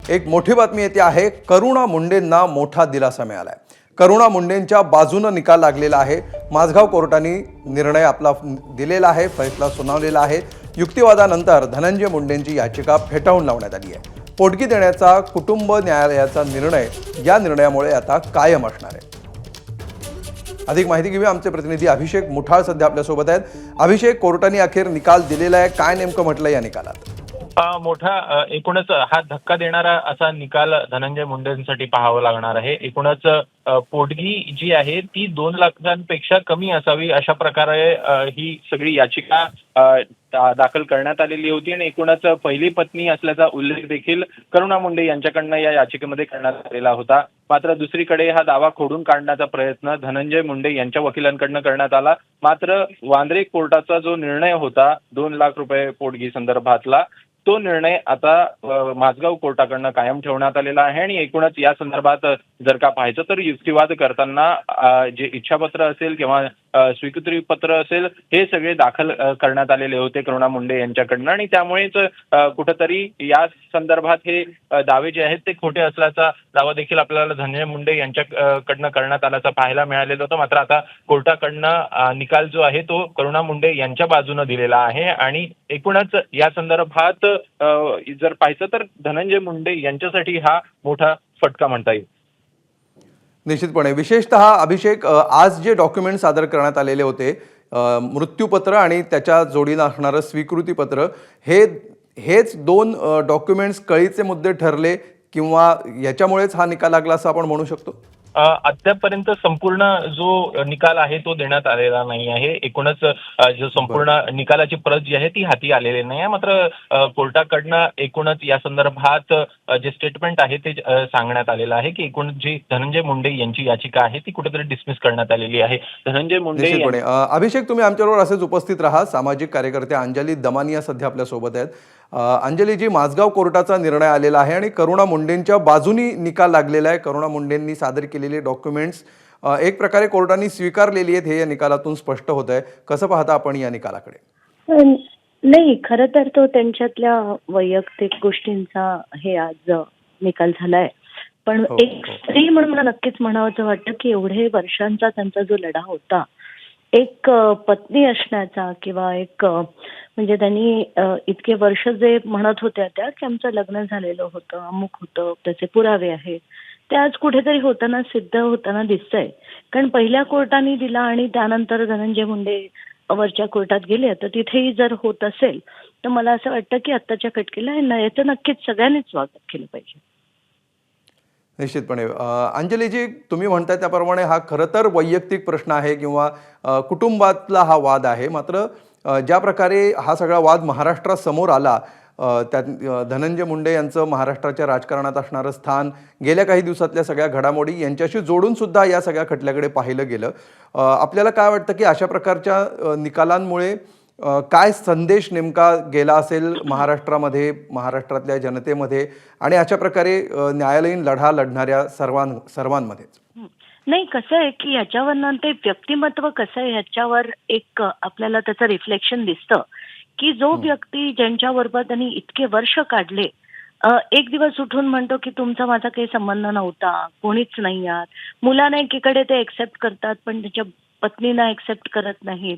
एक मोठी बातमी येते आहे। करुणा मुंडेंना मोठा दिलासा मिळाला आहे। करुणा मुंडेंच्या बाजूने निकाल लागलेला आहे। माझगाव कोर्टाने निर्णय आपला दिलेला आहे, फैसला सुनावलेला आहे। युक्तिवादानंतर धनंजय मुंडेंची याचिका फेटाळून लावण्यात आली आहे। पोटगी देण्याचा कुटुंब न्यायालयाचा निर्णय या निर्णयामुळे आता कायम असणार आहे। अधिक माहिती घेऊया, आमचे प्रतिनिधी अभिषेक मुठाळ सध्या आपल्या सोबत आहेत। अभिषेक, कोर्टाने अखेर निकाल दिलेला आहे, काय नेमकं म्हटलं या निकालात? मोठा एकूणच हा धक्का देणारा असा निकाल धनंजय मुंडेंसाठी पाहावा लागणार आहे। एकूणच पोटगी जी आहे ती 2 लाखांपेक्षा कमी असावी अशा प्रकारे ही सगळी याचिका दाखल करण्यात आलेली होती आणि एकूणच पहिली पत्नी असल्याचा उल्लेख देखील करुणा मुंडे यांच्याकडनं या याचिकेमध्ये करण्यात आलेला होता। मात्र दुसरीकडे हा दावा खोडून काढण्याचा प्रयत्न धनंजय मुंडे यांच्या वकिलांकडनं करण्यात आला। मात्र वांद्रे कोर्टाचा जो निर्णय होता 2 लाख रुपये पोटगी संदर्भातला, तो निर्णय आता माझगाव कोर्टाकडनं कायम ठेवण्यात आलेला आहे आणि एकूणच या संदर्भात जर का पाहायचं तर युक्तिवाद करताना जे इच्छापत्र असेल किंवा स्वीकृती पत्र असेल हे सगळे दाखल करण्यात आलेले होते करुणा मुंडे यांच्याकडनं आणि त्यामुळेच कुठंतरी या संदर्भात हे दावे जे आहेत ते खोटे असल्याचा दावा देखील आपल्याला धनंजय मुंडे यांच्याकडनं करण्यात आल्याचा पाहायला मिळालेलं होतं। मात्र आता कोर्टाकडनं निकाल जो आहे तो करुणा मुंडे यांच्या बाजूने दिलेला आहे आणि एकूणच या संदर्भात जर पाहायचं तर धनंजय मुंडे यांच्यासाठी हा मोठा फटका म्हणता येईल। निश्चितपणे, विशेषतः अभिषेक, आज जे डॉक्युमेंट सादर करण्यात आलेले होते, मृत्यूपत्र आणि त्याच्या जोडीला असणारं स्वीकृतीपत्र, हेच 2 डॉक्युमेंट्स कळीचे मुद्दे ठरले किंवा याच्यामुळेच हा निकाल लागला असं आपण म्हणू शकतो? अद्यापपर्यंत संपूर्ण जो निकाल आहे तो देण्यात आलेला नाही आहे। एकूणच जो संपूर्ण निकालाची प्रत जी आहे ती हाती आलेली नाही आहे। मात्र कोर्टाकडनं एकूणच या संदर्भात जे स्टेटमेंट आहे ते सांगण्यात आलेलं आहे की एकूण जी धनंजय मुंडे यांची याचिका आहे ती कुठेतरी डिसमिस करण्यात आलेली आहे। धनंजय मुंडे अभिषेक, तुम्ही आमच्याबरोबर असेच उपस्थित राहा। सामाजिक कार्यकर्ते अंजली दमानिया सध्या आपल्या सोबत आहेत। अंजली जी, माझगाव कोर्टाचा निर्णय आलेला आहे आणि करुणा मुंडेंच्या बाजूनी निकाल लागलेला आहे। करुणा मुंडेंनी सादर केलेले डॉक्युमेंट्स एक प्रकारे कोर्टाने स्वीकारलेली आहेत, हे या निकालातून स्पष्ट होत आहे। कसं पाहता आपण या निकालाकडे? नाही, खरं तर तो त्यांच्यातल्या वैयक्तिक गोष्टींचा हे आज निकाल झालाय। पण एक स्त्री म्हणून मला नक्कीच म्हणावंसं वाटतं की एवढे वर्षांचा त्यांचा जो लढा होता, एक पत्नी असण्याचा किंवा एक म्हणजे त्यांनी इतके वर्ष जे म्हणत होत्या त्या की आमचं लग्न झालेलं होतं, अमुक होतं, त्याचे पुरावे आहेत, ते आज कुठेतरी होताना सिद्ध होताना दिसतंय। कारण पहिल्या कोर्टाने दिला आणि त्यानंतर धनंजय मुंडे वरच्या कोर्टात गेले, तर तिथेही जर होत असेल तर मला असं वाटतं की आत्ताच्या घटनेला याचं नक्कीच सगळ्यांनीच स्वागत केलं पाहिजे। निश्चितपणे, अंजलीजी, तुम्ही म्हणताय त्याप्रमाणे हा खरं तर वैयक्तिक प्रश्न आहे किंवा कुटुंबातला हा वाद आहे। मात्र ज्या प्रकारे हा सगळा वाद महाराष्ट्रात समोर आला, त्यात धनंजय मुंडे यांचं महाराष्ट्राच्या राजकारणात असणारं स्थान, गेल्या काही दिवसातल्या सगळ्या घडामोडी यांच्याशी जोडून सुद्धा या सगळ्या खटल्याकडे पाहिलं गेलं। आपल्याला काय वाटतं की अशा प्रकारच्या निकालांमुळे काय संदेश नेमका गेला असेल महाराष्ट्रामध्ये, महाराष्ट्रातल्या जनतेमध्ये आणि अशा प्रकारे न्यायालयीन लढा लढणाऱ्या सर्वांमध्ये? नाही, कसं आहे की याच्यावरनं ते व्यक्तिमत्व कसं आहे ह्याच्यावर एक आपल्याला त्याचं रिफ्लेक्शन दिसतं की जो व्यक्ती ज्यांच्याबरोबर त्यांनी इतके वर्ष काढले, एक दिवस उठून म्हणतो की तुमचा माझा काही संबंध नव्हता, कोणीच नाही आहात, मुलांना एकीकडे ते एक्सेप्ट करतात पण त्याच्या पत्नीला एक्सेप्ट करत नाहीत,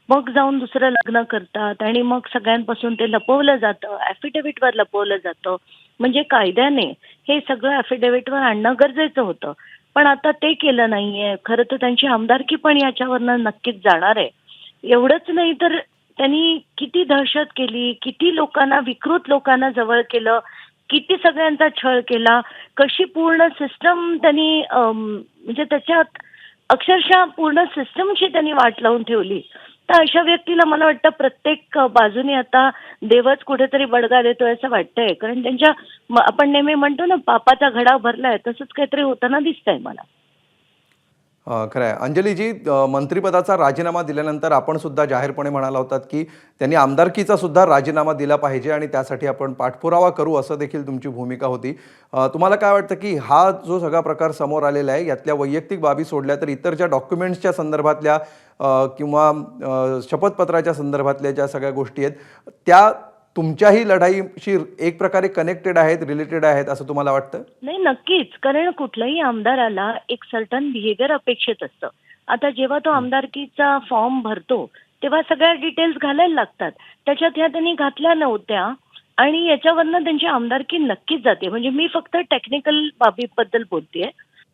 मग जाऊन दुसरं लग्न करतात आणि मग सगळ्यांपासून ते लपवलं जातं, ॲफिडेव्हिटवर लपवलं जातं। म्हणजे कायद्याने हे सगळं ॲफिडेव्हिटवर आणणं गरजेचं होतं, पण आता ते केलं नाहीये। खरं तर त्यांची आमदारकी पण याच्यावरनं नक्कीच जाणार आहे। एवढंच नाही तर त्यांनी किती दहशत केली, किती लोकांना, विकृत लोकांना जवळ केलं, किती सगळ्यांचा छळ केला, कशी पूर्ण सिस्टम त्यांनी म्हणजे त्याच्यात अक्षरशः पूर्ण सिस्टमची त्यांनी वाट लावून ठेवली। तर अशा व्यक्तीला मला वाटतं प्रत्येक बाजूने आता देवच कुठेतरी बडगा देतोय असं वाटतंय। कारण त्यांच्या आपण नेहमी म्हणतो ना, पापाचा घडा भरलाय, तसंच काहीतरी होताना दिसतंय मला। खरं आहे। अंजलीजी, मंत्रिपदाचा राजीनामा दिल्यानंतर आपण सुद्धा जाहीरपणे म्हणाला होतात की त्यांनी आमदारकीचा सुद्धा राजीनामा दिला पाहिजे आणि त्यासाठी आपण पाठपुरावा करू, असं देखील तुमची भूमिका होती। तुम्हाला काय वाटतं की हा जो सगळा प्रकार समोर आलेला आहे, यातल्या वैयक्तिक बाबी सोडल्या तर इतर ज्या डॉक्युमेंट्सच्या संदर्भातल्या किंवा शपथपत्राच्या संदर्भातल्या ज्या सगळ्या गोष्टी आहेत, त्या तुमच्याही लढाईशी एक प्रकारे कनेक्टेड आहेत, रिलेटेड आहेत असं तुम्हाला वाटतं? नाही, नक्कीच. कारण कुठल्याही आमदाराला एक सर्टन बिहेवियर अपेक्षित असतं. आता जेव्हा तो आमदारकीचा फॉर्म भरतो तेव्हा सगळ्या डिटेल्स घालायला लागतात. त्याच्यात ह्या त्यांनी घातल्या नव्हत्या आणि याच्यावरनं त्यांची आमदारकी नक्कीच जाते. म्हणजे मी फक्त टेक्निकल बाबीबद्दल बोलतेय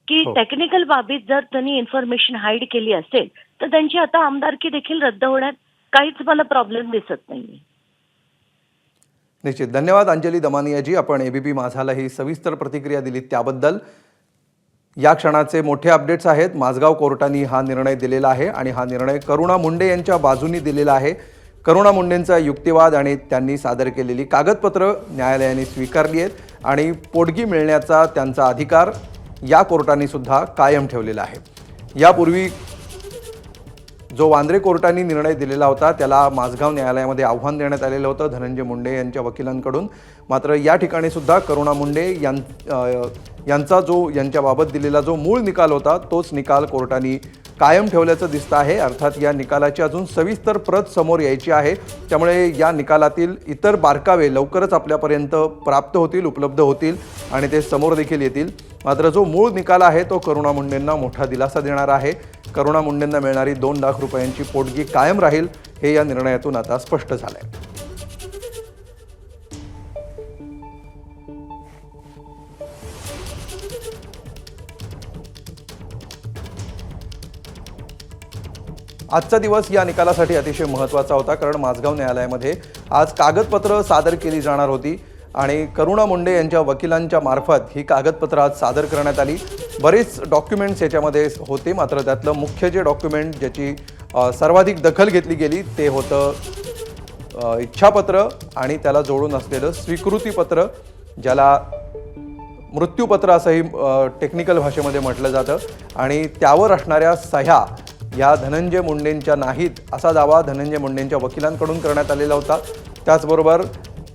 की हो. टेक्निकल बाबीत जर त्यांनी इन्फॉर्मेशन हाईड केली असेल तर त्यांची आता आमदारकी देखील रद्द होण्यात काहीच मला प्रॉब्लेम दिसत नाहीये. निश्चित. धन्यवाद अंजली दमानियाजी. आपण एबीपी माझाला ही सविस्तर प्रतिक्रिया दिलीत त्याबद्दल. या क्षणाचे मोठे अपडेट्स आहेत. माझगाव कोर्टाने हा निर्णय दिलेला आहे आणि हा निर्णय करुणा मुंडे यांच्या बाजूनी दिलेला आहे. करुणा मुंडेंचा युक्तिवाद आणि त्यांनी सादर केलेली कागदपत्र न्यायालयाने स्वीकारली आहेत आणि पोटगी मिळण्याचा त्यांचा अधिकार या कोर्टाने सुद्धा कायम ठेवलेला आहे. यापूर्वी जो वांद्रे कोर्टाने निर्णय दिलेला होता त्याला माझगाव न्यायालयामध्ये आव्हान देण्यात आलेलं होतं धनंजय मुंडे यांच्या वकिलांकडून. मात्र या ठिकाणी सुद्धा करुणा मुंडे यांच्याबाबत दिलेला जो मूळ निकाल होता तोच निकाल कोर्टाने कायम ठेवल्याचं दिसतं आहे. अर्थात या निकालाची अजून सविस्तर प्रत समोर यायची आहे. त्यामुळे या निकालातील इतर बारकावे लवकरच आपल्यापर्यंत प्राप्त होतील, उपलब्ध होतील आणि ते समोर देखील येतील. मात्र जो मूळ निकाल आहे तो करुणा मुंडेंना मोठा दिलासा देणार आहे. करुणा मुंडेंना मिळणारी 2 लाख रुपयांची पोटगी कायम राहील हे या निर्णयातून आता स्पष्ट झालंय. आजचा दिवस या निकालासाठी अतिशय महत्त्वाचा होता कारण माझगाव न्यायालयामध्ये आज कागदपत्र सादर केली जाणार होती आणि करुणा मुंडे यांच्या वकिलांच्या मार्फत ही कागदपत्र आज सादर करण्यात आली. बरेच डॉक्युमेंट्स याच्यामध्ये होते. मात्र त्यातलं मुख्य जे डॉक्युमेंट ज्याची सर्वाधिक दखल घेतली गेली ते होतं इच्छापत्र आणि त्याला जोडून असलेलं स्वीकृतीपत्र, ज्याला मृत्यूपत्र असंही टेक्निकल भाषेमध्ये म्हटलं जातं. आणि त्यावर असणाऱ्या सह्या या धनंजय मुंडेंच्या नाहीत असा दावा धनंजय मुंडेंच्या वकिलांकडून करण्यात आलेला होता. त्याचबरोबर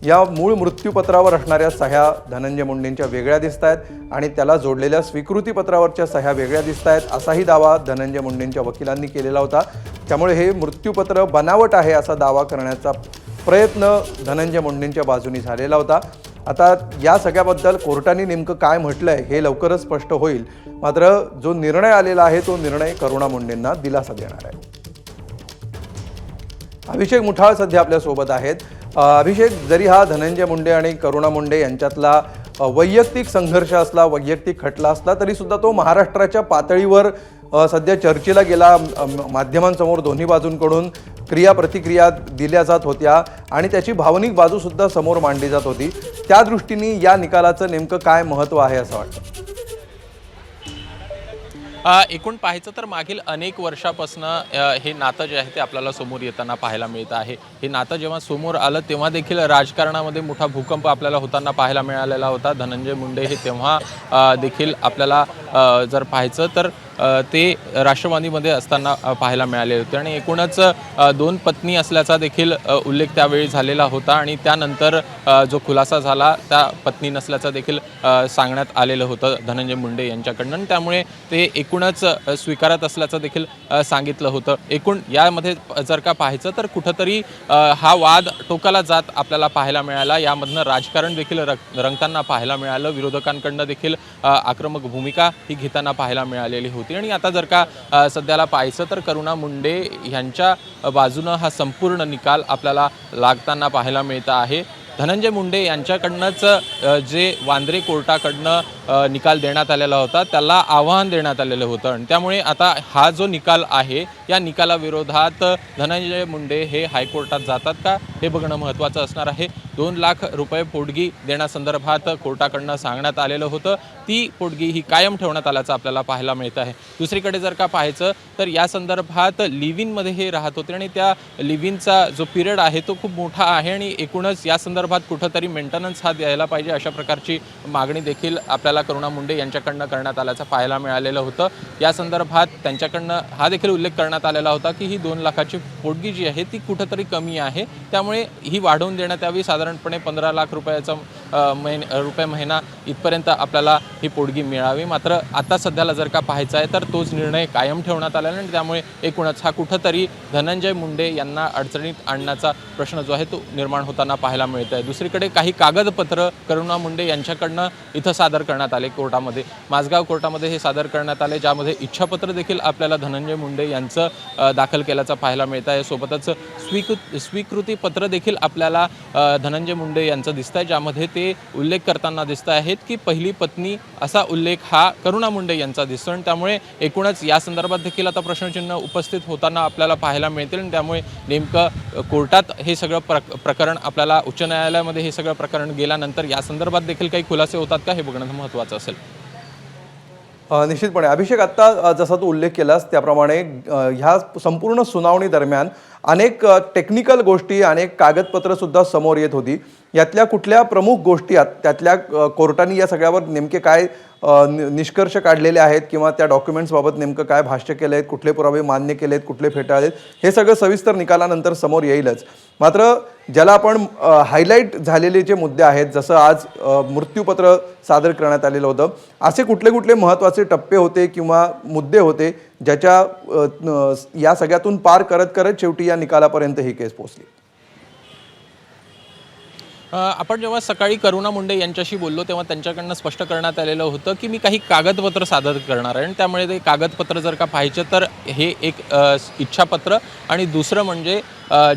या मूळ मृत्यूपत्रावर असणाऱ्या सह्या धनंजय मुंडेंच्या वेगळ्या दिसत आहेत आणि त्याला जोडलेल्या स्वीकृतीपत्रावरच्या सह्या वेगळ्या दिसत आहेत असाही दावा धनंजय मुंडेंच्या वकिलांनी केलेला होता. त्यामुळे हे मृत्यूपत्र बनावट आहे असा दावा करण्याचा प्रयत्न धनंजय मुंडेंच्या बाजूनी झालेला होता. आता या सगळ्याबद्दल कोर्टाने नेमकं काय म्हटलंय हे लवकरच स्पष्ट होईल. मात्र जो निर्णय आलेला आहे तो निर्णय करुणा मुंडेंना दिलासा देणार आहे. अभिषेक मुठाळ सध्या आपल्यासोबत आहेत. अभिषेक, जरी हा धनंजय मुंडे आणि करुणा मुंडे यांच्यातला वैयक्तिक संघर्ष असला, वैयक्तिक खटला असला, तरी सुद्धा तो महाराष्ट्राच्या पातळीवर सध्या चर्चेला गेला. माध्यमांसमोर दोन्ही बाजूंकडून क्रिया प्रतिक्रिया दिल्या जात होत्या आणि त्याची भावनिक बाजूसुद्धा समोर मांडली जात होती. त्या दृष्टीने या निकालाचं नेमकं काय महत्त्व आहे असं वाटतं? एकूण पाहायचं तर मागील अनेक वर्षापासून हे नातं जे आहे ते आपल्याला समोर येताना पाहायला मिळत आहे. हे नातं जेव्हा समोर आलं तेव्हा देखील राजकारणामध्ये मोठा भूकंप आपल्याला होताना पाहायला मिळालेला होता. धनंजय मुंडे हे तेव्हा देखील आपल्याला जर पाहायचं तर ते राष्ट्रवादीमध्ये असताना पाहायला मिळाले होते आणि एकूणच 2 पत्नी असल्याचा देखील उल्लेख त्यावेळी झालेला होता आणि त्यानंतर जो खुलासा झाला त्या पत्नी नसल्याचं देखील सांगण्यात आलेलं होतं धनंजय मुंडे यांच्याकडनं. त्यामुळे ते एकूणच स्वीकारत असल्याचं देखील सांगितलं होतं. एकूण यामध्ये जर का पाहायचं तर कुठंतरी हा वाद टोकाला जात आपल्याला पाहायला मिळाला. यामधनं राजकारण देखील रंगताना पाहायला मिळालं. विरोधकांकडनं देखील आक्रमक भूमिका ही घेताना पाहायला मिळालेली होती. आणि आता जर का सध्याला पाहायचं तर करुणा मुंडे यांच्या बाजूनं हा संपूर्ण निकाल आपल्याला लागताना पाहायला मिळत आहे. धनंजय मुंडे यांच्याकडनंच जे वांद्रे कोर्टाकडनं निकाल देण्यात आलेला होता त्याला आव्हान देण्यात आलेलं होतं आणि त्यामुळे आता हा जो निकाल आहे या निकालाविरोधात धनंजय मुंडे हे हायकोर्टात जातात का हे बघणं महत्त्वाचं असणार आहे. 2 लाख रुपये पोटगी देण्यासंदर्भात कोर्टाकडनं सांगण्यात आलेलं होतं. ती पोटगी ही कायम ठेवण्यात आल्याचं आपल्याला पाहायला मिळत आहे. दुसरीकडे जर का पाहायचं तर या संदर्भात लिव्ह-इनमध्ये हे राहत होते आणि त्या लिव्ह-इनचा जो पिरियड आहे तो खूप मोठा आहे आणि एकूणच या संदर्भात कुठंतरी मेंटेनन्स हा द्यायला पाहिजे अशा प्रकारची मागणी देखील आपल्याला करुणा मुंडे यांच्याकडनं करण्यात आल्याचं पाहायला मिळालेलं होतं. या संदर्भात त्यांच्याकडनं हा देखील उल्लेख करण्यात आलेला होता की ही 2 लाखाची पोटगी जी आहे ती कुठंतरी कमी आहे. त्यामुळे ही वाढवून देण्यात यावी. साधारणपणे 15 लाख रुपयाचा रुपये महिना इथपर्यंत आपल्याला ही पोटगी मिळावी. मात्र आता सध्याला जर का पाहायचं आहे तर तोच निर्णय कायम ठेवण्यात आलेला आणि त्यामुळे एकूणच हा कुठंतरी धनंजय मुंडे यांना अडचणीत आणण्याचा प्रश्न जो आहे तो निर्माण होताना पाहायला मिळत आहे. दुसरीकडे काही कागदपत्र करुणा मुंडे यांच्याकडनं इथं सादर करण्यात आले कोर्टामध्ये, माझगाव कोर्टामध्ये हे सादर करण्यात आले, ज्यामध्ये इच्छापत्र देखील आपल्याला धनंजय मुंडे यांचं दाखल केल्याचं पाहायला मिळत आहे. सोबतच स्वीकृती पत्र देखील आपल्याला धनंजय मुंडे यांचं दिसतं आहे, ज्यामध्ये ते उल्लेख करताना दिसत आहेत की पहिली पत्नी असा उल्लेख हा करुणा मुंडे यांचा दिसतो. आणि त्यामुळे एकूणच या संदर्भात देखील आता प्रश्नचिन्ह उपस्थित होताना आपल्याला पाहायला मिळतील. आणि त्यामुळे नेमकं कोर्टात हे सगळं प्रकरण आपल्याला उच्च न्यायालयामध्ये हे सगळं प्रकरण गेल्यानंतर या संदर्भात देखील काही खुलासे होतात का हे बघणं महत्त्वाचं असेल. निश्चितपणे अभिषेक, आत्ता जसा तू उल्लेख केलास त्याप्रमाणे ह्या संपूर्ण सुनावणी दरम्यान अनेक टेक्निकल गोष्टी, अनेक कागदपत्रंसुद्धा समोर येत होती. यातल्या कुठल्या प्रमुख गोष्टी त्यातल्या कोर्टाने या सगळ्यावर नेमके काय निष्कर्ष काढलेले आहेत किंवा त्या डॉक्युमेंट्सबाबत नेमकं काय भाष्य केलं आहे, कुठले पुरावे मान्य केले आहेत, कुठले फेटाळलेत, हे सगळं सविस्तर निकालानंतर समोर येईलच. मात्र ज्याला आपण हायलाईट झालेले जे मुद्दे आहेत, जसं आज मृत्यूपत्र सादर करण्यात आलेलं होतं, असे कुठले कुठले महत्त्वाचे टप्पे होते किंवा मुद्दे होते ज्याच्या या सगळ्यातून पार करत करत शेवटी या निकालापर्यंत ही केस पोहोचली? आपण जेव्हा सकाळी करुणा मुंडे यांच्याशी बोललो तेव्हा त्यांच्याकडनं स्पष्ट करण्यात आलेलं होतं की मी काही कागदपत्र सादर करणार आहे आणि त्यामुळे ते कागदपत्र जर का पाहायचं तर हे एक इच्छापत्र आणि दुसरं म्हणजे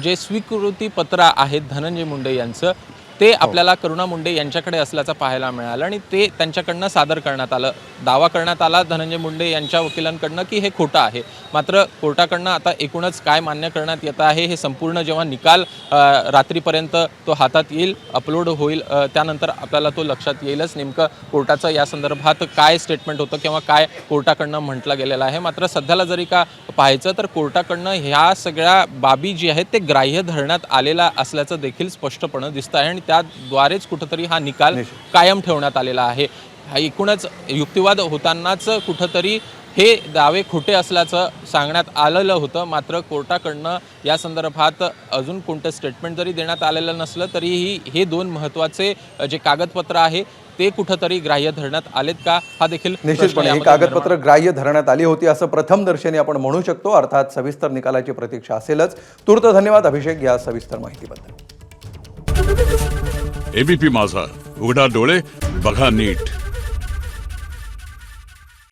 जे स्वीकृतीपत्र आहेत धनंजय मुंडे यांचं ते आपल्याला करुणा मुंडे यांच्याकडे असल्याचं पाहायला मिळालं आणि ते त्यांच्याकडनं सादर करण्यात आलं. दावा करण्यात आला धनंजय मुंडे यांच्या वकिलांकडनं की हे खोटं आहे. मात्र कोर्टाकडनं आता एकूणच काय मान्य करण्यात येत आहे हे संपूर्ण जेव्हा निकाल रात्रीपर्यंत तो हातात येईल, अपलोड होईल, त्यानंतर आपल्याला तो लक्षात येईलच नेमकं कोर्टाचं या संदर्भात काय स्टेटमेंट होतं किंवा काय कोर्टाकडनं म्हटलं गेलेलं आहे. मात्र सध्याला जरी का पाहायचं तर कोर्टाकडनं ह्या सगळ्या बाबी जी आहेत ते ग्राह्य धरण्यात आलेला असल्याचं देखील स्पष्टपणे दिसतं आहे आणि त्याद्वारेच कुठंतरी हा निकाल कायम ठेवण्यात आलेला आहे. एकूणच युक्तिवाद होतानाच कुठंतरी हे दावे खोटे असल्याचं सांगण्यात आलेलं होतं. मात्र कोर्टाकडनं या संदर्भात अजून कोणतं स्टेटमेंट जरी देण्यात आलेलं नसलं तरीही हे दोन महत्त्वाचे जे कागदपत्र आहे ते कुठंतरी ग्राह्य धरण्यात आलेत का हा देखील निश्चितपणे ही कागदपत्र ग्राह्य धरण्यात आली होती असं प्रथमदर्शनी आपण म्हणू शकतो. अर्थात सविस्तर निकालाची प्रतीक्षा असेलच. तूर्त धन्यवाद अभिषेक या सविस्तर माहितीबद्दल. एबीपी माझा, उघडा डोळे बघा नीट.